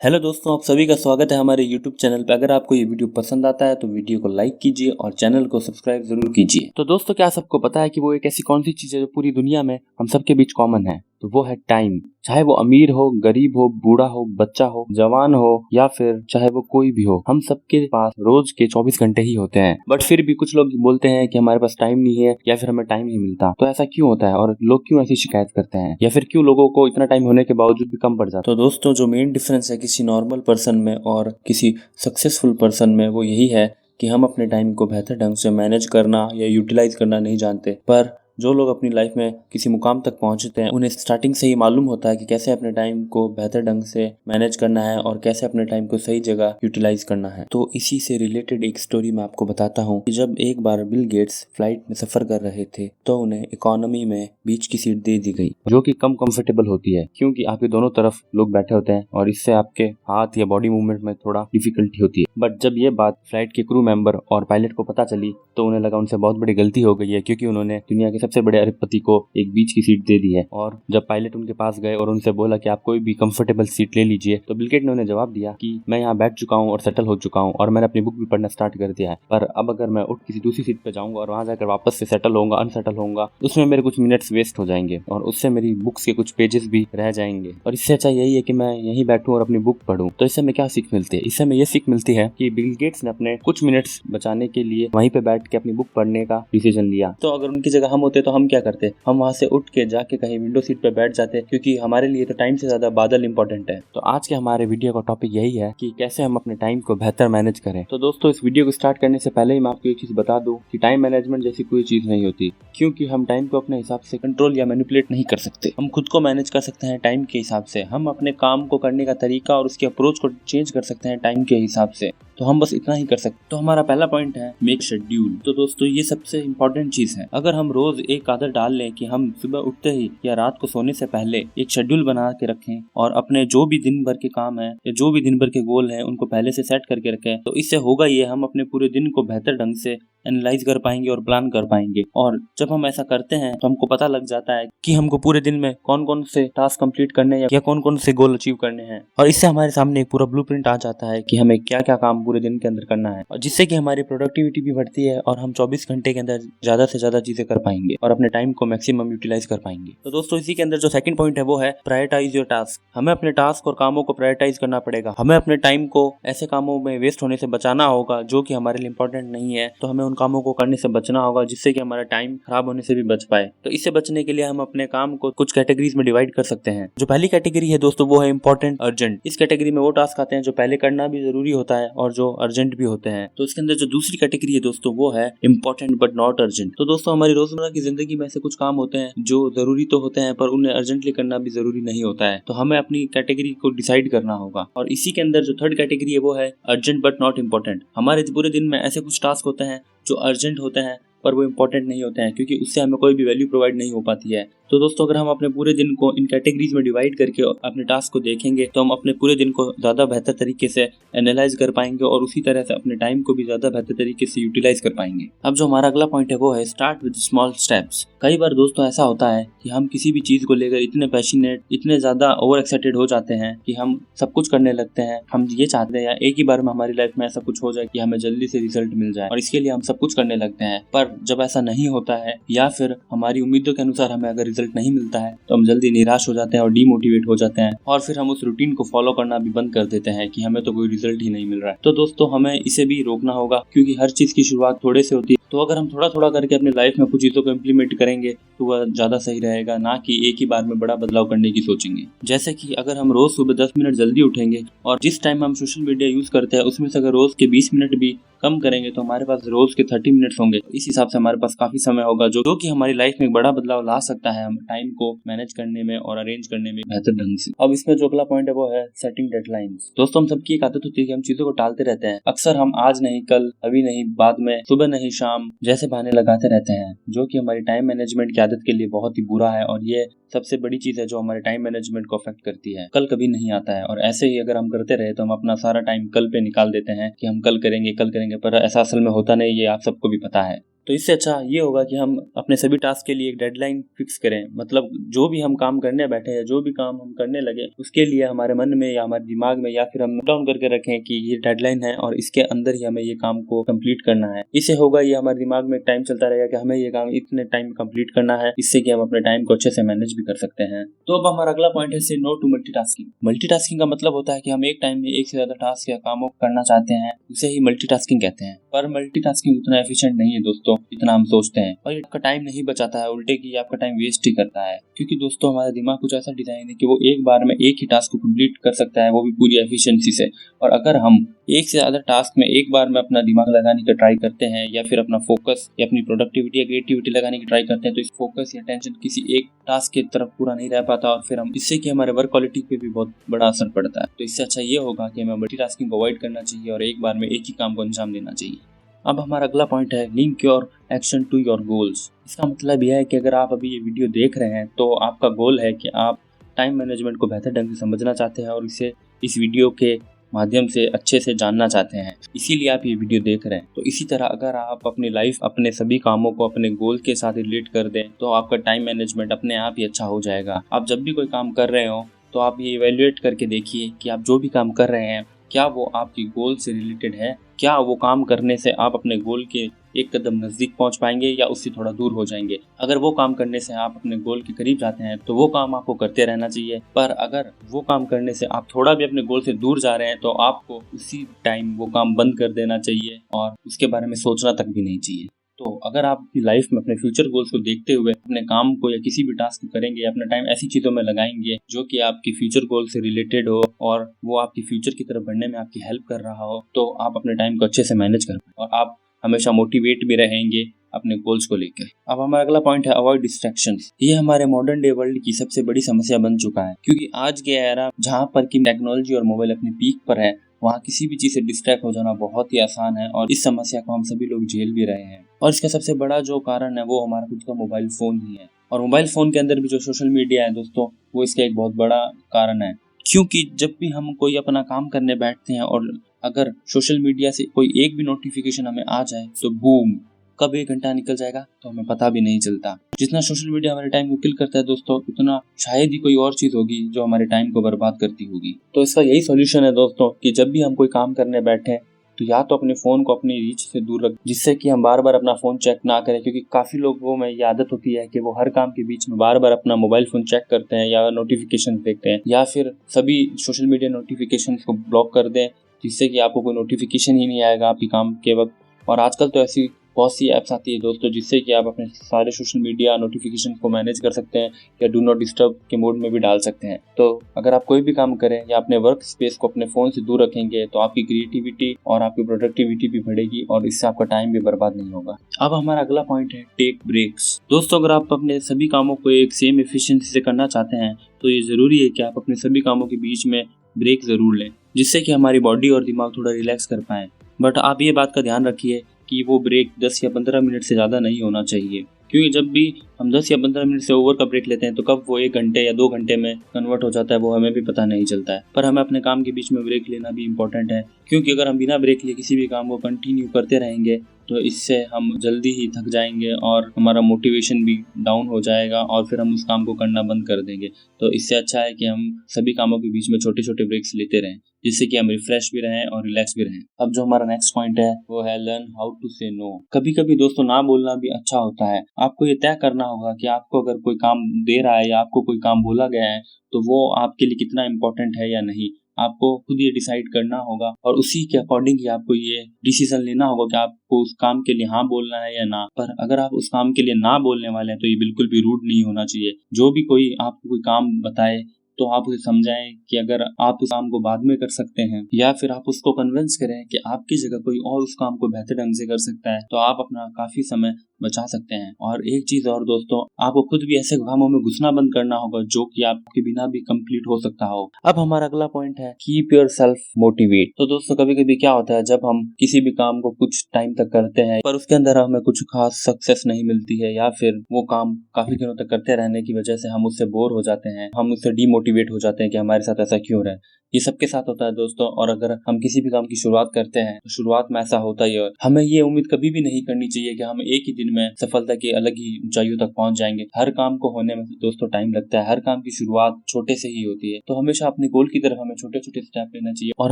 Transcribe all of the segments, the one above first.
Hello दोस्तों, आप सभी का स्वागत है हमारे YouTube चैनल पे। अगर आपको ये वीडियो पसंद आता है तो वीडियो को लाइक कीजिए और चैनल को सब्सक्राइब जरूर कीजिए। तो दोस्तों, क्या सबको पता है कि वो एक ऐसी कौन सी चीज़ है जो पूरी दुनिया में हम सबके बीच कॉमन है? तो वो है टाइम। चाहे वो अमीर हो, गरीब हो, बूढ़ा हो, बच्चा हो, जवान हो या फिर चाहे वो कोई भी हो, हम सबके पास रोज के 24 घंटे ही होते हैं। बट फिर भी कुछ लोग बोलते हैं कि हमारे पास टाइम नहीं है या फिर हमें टाइम नहीं मिलता। तो ऐसा क्यों होता है और लोग क्यों ऐसी शिकायत करते हैं, या फिर क्यों लोगों को इतना टाइम होने के बावजूद भी कम पड़ जाता है? तो दोस्तों, जो मेन डिफरेंस है किसी नॉर्मल पर्सन में और किसी सक्सेसफुल पर्सन में, वो यही है कि हम अपने टाइम को बेहतर ढंग से मैनेज करना या यूटिलाइज करना नहीं जानते। पर जो लोग अपनी लाइफ में किसी मुकाम तक पहुंचते हैं, उन्हें स्टार्टिंग से ही मालूम होता है कि कैसे अपने टाइम को बेहतर ढंग से मैनेज करना है और कैसे अपने टाइम को सही जगह यूटिलाइज करना है। तो इसी से रिलेटेड एक स्टोरी मैं आपको बताता हूँ कि जब एक बार बिल गेट्स फ्लाइट में सफर कर रहे थे तो उन्हें इकोनॉमी में बीच की सीट दे दी गई, जो कि कम कंफर्टेबल होती है क्योंकि आपके दोनों तरफ लोग बैठे होते हैं और इससे आपके हाथ या बॉडी मूवमेंट में थोड़ा डिफिकल्टी होती है। बट जब ये बात फ्लाइट के क्रू मेंबर और पायलट को पता चली तो उन्हें लगा उनसे बहुत बड़ी गलती हो गई है, क्योंकि उन्होंने दुनिया के सबसे बड़े अरबपति को एक बीच की सीट दे दी है। और जब पायलट उनके पास गए और उनसे बोला कि आप कोई भी कंफर्टेबल सीट ले लीजिए, तो बिल गेट्स ने उन्हें जवाब दिया कि मैं यहाँ बैठ चुका हूँ और सेटल हो चुका हूँ और मैंने अपनी बुक भी पढ़ना स्टार्ट कर दिया है, पर अब अगर मैं उठ किसी दूसरी सीट पे जाऊंगा और वहां जाकर वापस से सेटल होऊंगा, अनसेटल होऊंगा, उसमें मेरे कुछ मिनट्स वेस्ट हो जाएंगे और उससे मेरी बुक्स के कुछ पेजेस भी रह जाएंगे, और इससे अच्छा यही है कि मैं यहीं बैठूं और अपनी बुक पढूं। तो इससे हमें क्या सीख मिलती है? इससे हमें ये सीख मिलती है कि बिल गेट्स ने अपने कुछ मिनट्स बचाने के लिए वहीं पे बैठ के अपनी बुक पढ़ने का डिसीजन लिया। तो अगर उनकी जगह हम होते तो हम क्या करते? हम वहां से उठ के जाके कहीं विंडो सीट पे बैठ जाते, क्योंकि हमारे लिए तो टाइम से ज्यादा बादल इंपॉर्टेंट है। तो आज के हमारे वीडियो का टॉपिक यही है कि कैसे हम अपने टाइम को बेहतर मैनेज करें। तो दोस्तों, इस वीडियो को स्टार्ट करने से पहले ही मैं आपको एक चीज बता दूं कि टाइम मैनेजमेंट जैसी कोई चीज नहीं होती, क्योंकि हम टाइम को अपने हिसाब से कंट्रोल या मैनिपुलेट नहीं कर सकते। हम खुद को मैनेज कर सकते हैं टाइम के हिसाब से। हम अपने काम को करने का तरीका और उसके अप्रोच को चेंज कर सकते हैं टाइम के हिसाब से। तो हम बस इतना ही कर सकते। तो हमारा पहला पॉइंट है मेक शेड्यूल। तो दोस्तों, ये सबसे इंपॉर्टेंट चीज है। अगर हम रोज एक आदत डाल लें कि हम सुबह उठते ही या रात को सोने से पहले एक शेड्यूल बना के रखें और अपने जो भी दिन भर के काम है या जो भी दिन भर के गोल हैं उनको पहले से सेट करके रखें, तो इससे होगा ये, हम अपने पूरे दिन को बेहतर ढंग से एनालाइज कर पाएंगे और प्लान कर पाएंगे। और जब हम ऐसा करते हैं तो हमको पता लग जाता है कि हमको पूरे दिन में कौन कौन से टास्क कंप्लीट करने हैं या कौन कौन से गोल अचीव करने हैं, और इससे हमारे सामने एक पूरा ब्लूप्रिंट आ जाता है कि हमें क्या क्या काम पूरे दिन के अंदर करना है, और जिससे कि हमारी प्रोडक्टिविटी भी बढ़ती है और हम 24 घंटे के अंदर ज्यादा से ज्यादा चीजें कर पाएंगे और अपने टाइम को मैक्सिमम यूटिलाइज कर पाएंगे। तो दोस्तों, इसी के अंदर जो सेकंड पॉइंट है वो है प्रायोरिटाइज योर टास्क। हमें अपने टास्क और कामों को प्रायोरिटाइज करना पड़ेगा। हमें अपने टाइम को ऐसे कामों में वेस्ट होने से बचाना होगा जो कि हमारे लिए इंपॉर्टेंट नहीं है। तो हमें उन कामों को करने से बचना होगा जिससे कि हमारा टाइम खराब होने से भी बच पाए। तो इससे बचने के लिए हम अपने काम को कुछ कैटेगरीज में डिवाइड कर सकते हैं। जो पहली कैटेगरी है दोस्तों, वो है इंपॉर्टेंट अर्जेंट। इस कैटेगरी में वो टास्क आते हैं जो पहले करना भी जरूरी होता है और जो अर्जेंट भी होते हैं। तो इसके अंदर जो दूसरी कैटेगरी है दोस्तों, वो है इंपॉर्टेंट बट नॉट अर्जेंट। तो दोस्तों, हमारी रोजमर्रा की जिंदगी में ऐसे कुछ काम होते हैं जो जरूरी तो होते हैं पर उन्हें अर्जेंटली करना भी जरूरी नहीं होता है। तो हमें अपनी कैटेगरी को डिसाइड करना होगा। और इसी के अंदर जो थर्ड कैटेगरी है वो है अर्जेंट बट नॉट इंपॉर्टेंट। हमारे पूरे दिन में ऐसे कुछ टास्क होते हैं जो अर्जेंट होते हैं पर वो इंपॉर्टेंट नहीं होते हैं, क्योंकि उससे हमें कोई भी वैल्यू प्रोवाइड नहीं हो पाती है। तो दोस्तों, अगर हम अपने पूरे दिन को इन कैटेगरीज में डिवाइड करके अपने टास्क को देखेंगे तो हम अपने पूरे दिन को ज्यादा बेहतर तरीके से एनालाइज कर पाएंगे और उसी तरह से अपने टाइम को भी ज्यादा बेहतर तरीके से यूटिलाइज कर पाएंगे। अब जो हमारा अगला पॉइंट है वो है स्टार्ट विद स्मॉल स्टेप्स। कई बार दोस्तों ऐसा होता है कि हम किसी भी चीज को लेकर इतने पैशनेट, इतने ज्यादा ओवर एक्साइटेड हो जाते हैं कि हम सब कुछ करने लगते हैं। हम ये चाहते हैं एक ही बार में हमारी लाइफ में ऐसा कुछ हो जाए कि हमें जल्दी से रिजल्ट मिल जाए, और इसके लिए हम सब कुछ करने लगते हैं। पर जब ऐसा नहीं होता है या फिर हमारी उम्मीदों के अनुसार हमें अगर रिजल्ट नहीं मिलता है तो हम जल्दी निराश हो जाते हैं और डीमोटिवेट हो जाते हैं, और फिर हम उस रूटीन को फॉलो करना भी बंद कर देते हैं कि हमें तो कोई रिजल्ट ही नहीं मिल रहा है। तो दोस्तों, हमें इसे भी रोकना होगा, क्योंकि हर चीज की शुरुआत थोड़े से होती है। तो अगर हम थोड़ा थोड़ा करके अपनी लाइफ में कुछ चीजों को इम्प्लीमेंट करेंगे तो वह ज्यादा सही रहेगा, ना कि एक ही बार में बड़ा बदलाव करने की सोचेंगे। जैसे कि अगर हम रोज सुबह 10 मिनट जल्दी उठेंगे और जिस टाइम हम सोशल मीडिया यूज करते हैं उसमें से अगर रोज के 20 मिनट भी कम करेंगे तो हमारे पास रोज के 30 मिनट्स होंगे। इस हिसाब से हमारे पास काफी समय होगा जो कि हमारी लाइफ में एक बड़ा बदलाव ला सकता है, हम टाइम को मैनेज करने में और अरेंज करने में बेहतर ढंग से। अब इसमें जो अगला पॉइंट है वो है सेटिंग डेडलाइंस। दोस्तों, हम सबकी एक आदत होती है कि हम चीजों को टालते रहते हैं। अक्सर हम आज नहीं कल, अभी नहीं बाद में, सुबह नहीं शाम जैसे बहाने लगाते रहते हैं, जो कि हमारी टाइम मैनेजमेंट की आदत के लिए बहुत ही बुरा है। और ये सबसे बड़ी चीज है जो हमारे टाइम मैनेजमेंट को अफेक्ट करती है। कल कभी नहीं आता है, और ऐसे ही अगर हम करते रहे तो हम अपना सारा टाइम कल पे निकाल देते हैं कि हम कल करेंगे, पर ऐसा असल में होता नहीं, ये आप सबको भी पता है। तो इससे अच्छा ये होगा कि हम अपने सभी टास्क के लिए एक डेडलाइन फिक्स करें। मतलब जो भी हम काम करने बैठे हैं, जो भी काम हम करने लगे, उसके लिए हमारे मन में या हमारे दिमाग में या फिर हम नोट डाउन करके रखें कि ये डेडलाइन है और इसके अंदर ही हमें ये काम को कंप्लीट करना है। इससे होगा ये हमारे दिमाग में टाइम चलता रहेगा कि हमें ये काम इतने टाइम कंप्लीट करना है, इससे कि हम अपने टाइम को अच्छे से मैनेज भी कर सकते हैं। तो अब हमारा अगला पॉइंट है से नो टू मल्टीटास्किंग। मल्टीटास्किंग का मतलब होता है कि हम एक टाइम में एक से ज्यादा टास्क या कामों को करना चाहते हैं, उसे ही मल्टीटास्किंग कहते हैं। पर मल्टीटास्किंग उतना एफिशिएंट नहीं है दोस्तों जितना हम सोचते हैं, और ये आपका टाइम नहीं बचाता है, उल्टे की आपका टाइम वेस्ट ही करता है। क्योंकि दोस्तों हमारा दिमाग कुछ ऐसा डिजाइन है कि वो एक बार में एक ही टास्क को कंप्लीट कर सकता है, वो भी पूरी एफिशिएंसी से। और अगर हम एक से ज्यादा टास्क में एक बार में अपना दिमाग लगाने का ट्राई करते हैं या फिर अपना फोकस या अपनी प्रोडक्टिविटी या क्रिएटिविटी लगाने की ट्राई करते हैं, तो इस फोकस या टेंशन किसी एक टास्क की तरफ पूरा नहीं रह पाता, और फिर हम इससे कि हमारे वर्क क्वालिटी पे भी बहुत बड़ा असर पड़ता है। तो इससे अच्छा ये होगा कि हमें मल्टीटास्किंग को अवॉइड करना चाहिए और एक बार में एक ही काम को अंजाम देना चाहिए। अब हमारा अगला पॉइंट है link your action to your goals. इसका मतलब यह है कि अगर आप अभी ये वीडियो देख रहे हैं तो आपका गोल है कि आप टाइम मैनेजमेंट को बेहतर ढंग से समझना चाहते हैं और इसे इस वीडियो के माध्यम से अच्छे से जानना चाहते हैं, इसीलिए आप ये वीडियो देख रहे हैं। तो इसी तरह अगर आप अपनी लाइफ, अपने सभी कामों को अपने गोल के साथ रिलेट कर दें तो आपका टाइम मैनेजमेंट अपने आप ही अच्छा हो जाएगा। आप जब भी कोई काम कर रहे हो तो आप ये इवैल्यूएट करके देखिए कि आप जो भी काम कर रहे हैं क्या वो आपकी गोल से रिलेटेड है, क्या वो काम करने से आप अपने गोल के एक कदम नजदीक पहुंच पाएंगे या उससे थोड़ा दूर हो जाएंगे। अगर वो काम करने से आप अपने गोल के करीब जाते हैं तो वो काम आपको करते रहना चाहिए, पर अगर वो काम करने से आप थोड़ा भी अपने गोल से दूर जा रहे हैं तो आपको उसी टाइम वो काम बंद कर देना चाहिए और उसके बारे में सोचना तक भी नहीं चाहिए। तो अगर आप अपनी लाइफ में अपने फ्यूचर गोल्स को देखते हुए अपने काम को या किसी भी टास्क को करेंगे, अपना टाइम ऐसी चीज़ों में लगाएंगे जो कि आपकी फ्यूचर गोल से रिलेटेड हो और वो आपकी फ्यूचर की तरफ बढ़ने में आपकी हेल्प कर रहा हो, तो आप अपने टाइम को अच्छे से मैनेज कर पाए और आप हमेशा मोटिवेट भी रहेंगे अपने गोल्स को लेकर। अब हमारा अगला पॉइंट है अवॉइड डिस्ट्रैक्शंस। ये हमारे मॉडर्न डे वर्ल्ड की सबसे बड़ी समस्या बन चुका है, क्योंकि आज के एरा जहाँ पर की टेक्नोलॉजी और मोबाइल अपने पीक पर है, वहाँ किसी भी चीज से डिस्ट्रैक्ट हो जाना बहुत ही आसान है और इस समस्या को हम सभी लोग झेल भी रहे हैं। और इसका सबसे बड़ा जो कारण है वो हमारा खुद का मोबाइल फोन ही है, और मोबाइल फोन के अंदर भी जो सोशल मीडिया है दोस्तों, वो इसका एक बहुत बड़ा कारण है। क्योंकि जब भी हम कोई अपना काम करने बैठते हैं और अगर सोशल मीडिया से कोई एक भी नोटिफिकेशन हमें आ जाए तो बूम, कब 1 घंटा निकल जाएगा तो हमें पता भी नहीं चलता। जितना सोशल मीडिया हमारे टाइम को किल करता है दोस्तों, उतना शायद ही कोई और चीज होगी जो हमारे टाइम को बर्बाद करती होगी। तो इसका यही सॉल्यूशन है दोस्तों कि जब भी हम कोई काम करने बैठे तो या तो अपने फोन को अपनी रीच से दूर रख, जिससे कि हम बार बार अपना फोन चेक ना करें, क्योंकि काफी लोगों में ये आदत होती है कि वो हर काम के बीच में बार बार अपना मोबाइल फोन चेक करते हैं या नोटिफिकेशन देखते हैं, या फिर सभी सोशल मीडिया नोटिफिकेशन को ब्लॉक कर दें जिससे कि आपको कोई नोटिफिकेशन ही नहीं आएगा आपके काम के वक्त। और आजकल तो ऐसी बहुत सी ऐप्स आती है दोस्तों जिससे कि आप अपने सारे सोशल मीडिया नोटिफिकेशन को मैनेज कर सकते हैं या डू नॉट डिस्टर्ब के मोड में भी डाल सकते हैं। तो अगर आप कोई भी काम करें या अपने वर्क स्पेस को अपने फोन से दूर रखेंगे तो आपकी क्रिएटिविटी और आपकी प्रोडक्टिविटी भी बढ़ेगी और इससे आपका टाइम भी बर्बाद नहीं होगा। अब हमारा अगला पॉइंट है टेक ब्रेक्स। दोस्तों अगर आप अपने सभी कामों को एक सेम एफिशिएंसी से करना चाहते हैं तो ये जरूरी है कि आप अपने सभी कामों के बीच में ब्रेक जरूर लें, जिससे कि हमारी बॉडी और दिमाग थोड़ा रिलैक्स कर पाए। बट आप ये बात का ध्यान रखिए कि वो ब्रेक 10 या 15 मिनट से ज़्यादा नहीं होना चाहिए, क्योंकि जब भी हम 10 या 15 मिनट से ओवर का ब्रेक लेते हैं तो कब वो 1 घंटे या 2 घंटे में कन्वर्ट हो जाता है वो हमें भी पता नहीं चलता है। पर हमें अपने काम के बीच में ब्रेक लेना भी इम्पोर्टेंट है, क्योंकि अगर हम बिना ब्रेक लिए किसी भी काम को कंटिन्यू करते रहेंगे तो इससे हम जल्दी ही थक जाएंगे और हमारा मोटिवेशन भी डाउन हो जाएगा और फिर हम उस काम को करना बंद कर देंगे। तो इससे अच्छा है कि हम सभी कामों के बीच में छोटे छोटे ब्रेक्स लेते रहें, जिससे कि हम रिफ्रेश भी रहें और रिलैक्स भी रहें। अब जो हमारा नेक्स्ट पॉइंट है वो है लर्न हाउ टू से नो। कभी कभी दोस्तों ना बोलना भी अच्छा होता है। आपको ये तय करना होगा कि आपको अगर कोई काम दे रहा है या आपको कोई काम बोला गया है तो वो आपके लिए कितना इम्पोर्टेंट है या नहीं, आपको खुद ये डिसाइड करना होगा और उसी के अकॉर्डिंग ही आपको ये डिसीजन लेना होगा कि आपको उस काम के लिए हाँ बोलना है या ना। पर अगर आप उस काम के लिए ना बोलने वाले हैं तो ये बिल्कुल भी रूड नहीं होना चाहिए। जो भी कोई आपको कोई काम बताए तो आप उसे समझाएं कि अगर आप उस काम को बाद में कर सकते हैं, या फिर आप उसको कन्विंस करें कि आपकी जगह कोई और उस काम को बेहतर ढंग से कर सकता है, तो आप अपना काफी समय बचा सकते हैं। और एक चीज और दोस्तों, आपको खुद भी ऐसे कामों में घुसना बंद करना होगा जो कि आपके बिना भी कंप्लीट हो सकता हो। अब हमारा अगला पॉइंट है कीप योर सेल्फ मोटिवेट। तो दोस्तों कभी कभी क्या होता है, जब हम किसी भी काम को कुछ टाइम तक करते हैं पर उसके अंदर हमें कुछ खास सक्सेस नहीं मिलती है, या फिर वो काम काफी दिनों तक करते रहने की वजह से हम उससे बोर हो जाते हैं, हम उससे डीमोटिवेट हो जाते हैं कि हमारे साथ ऐसा क्यों रहा है। ये सबके साथ होता है दोस्तों। और अगर हम किसी भी काम की शुरुआत करते हैं तो शुरुआत में ऐसा होता ही है। हमें ये उम्मीद कभी भी नहीं करनी चाहिए कि हम एक ही दिन में सफलता की अलग ही ऊंचाइयों तक पहुंच जाएंगे। हर काम को होने में दोस्तों टाइम लगता है। हर काम की शुरुआत छोटे से ही होती है। तो हमेशा अपने गोल की तरफ हमें छोटे छोटे स्टेप लेना चाहिए और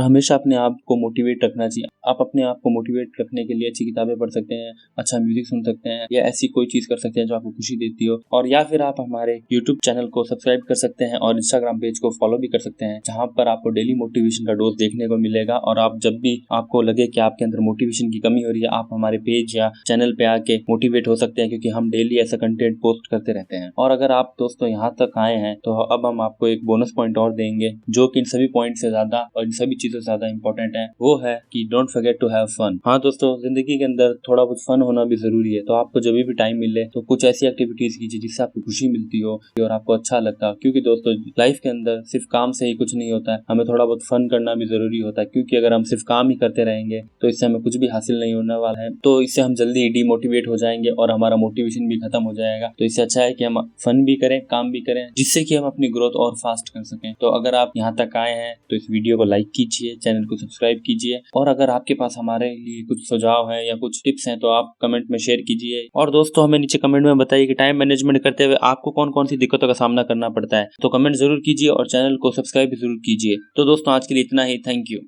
हमेशा अपने आप को मोटिवेट रखना चाहिए। आप अपने आप को मोटिवेट रखने के लिए अच्छी किताबें पढ़ सकते हैं, अच्छा म्यूजिक सुन सकते हैं, या ऐसी कोई चीज कर सकते हैं जो आपको खुशी देती हो। और या फिर आप हमारे यूट्यूब चैनल को सब्सक्राइब कर सकते हैं और इंस्टाग्राम पेज को फॉलो भी कर सकते हैं, जहां पर आपको डेली मोटिवेशन का डोज देखने को मिलेगा। और आप जब भी आपको लगे कि आपके अंदर मोटिवेशन की कमी हो रही है, आप हमारे पेज या चैनल पे आके मोटिवेट हो सकते हैं, क्योंकि हम डेली ऐसा कंटेंट पोस्ट करते रहते हैं। और अगर आप दोस्तों यहाँ तक आए हैं तो अब हम आपको एक बोनस पॉइंट और देंगे, जो कि इन सभी पॉइंट से ज्यादा और इन सभी चीजों से ज्यादा इंपॉर्टेंट है। वो है कि don't forget to have fun. हाँ दोस्तों, जिंदगी के अंदर थोड़ा बहुत फन होना भी जरूरी है। तो आपको जब भी टाइम मिले तो कुछ ऐसी एक्टिविटीज कीजिए जिससे आपको खुशी मिलती हो और आपको अच्छा लगता हो। क्योंकि दोस्तों लाइफ के अंदर सिर्फ काम से ही कुछ नहीं होता है, हमें थोड़ा बहुत फन करना भी जरूरी होता है। क्योंकि अगर हम सिर्फ काम ही करते रहेंगे तो इससे हमें कुछ भी हासिल नहीं होने वाला है। तो इससे हम जल्दी डिमोटिवेट हो जाएंगे और हमारा मोटिवेशन भी खत्म हो जाएगा। तो इससे अच्छा है कि हम फन भी करें, काम भी करें, जिससे कि हम अपनी ग्रोथ और फास्ट कर सकें। तो अगर आप यहाँ तक आए हैं तो इस वीडियो को लाइक कीजिए, चैनल को सब्सक्राइब कीजिए, और अगर आपके पास हमारे लिए कुछ सुझाव है या कुछ टिप्स हैं तो आप कमेंट में शेयर कीजिए। और दोस्तों हमें नीचे कमेंट में बताइए कि टाइम मैनेजमेंट करते हुए आपको कौन कौन सी दिक्कतों का सामना करना पड़ता है। तो कमेंट जरूर कीजिए और चैनल को सब्सक्राइब भी जरूर कीजिए। तो दोस्तों आज के लिए इतना ही। Thank you.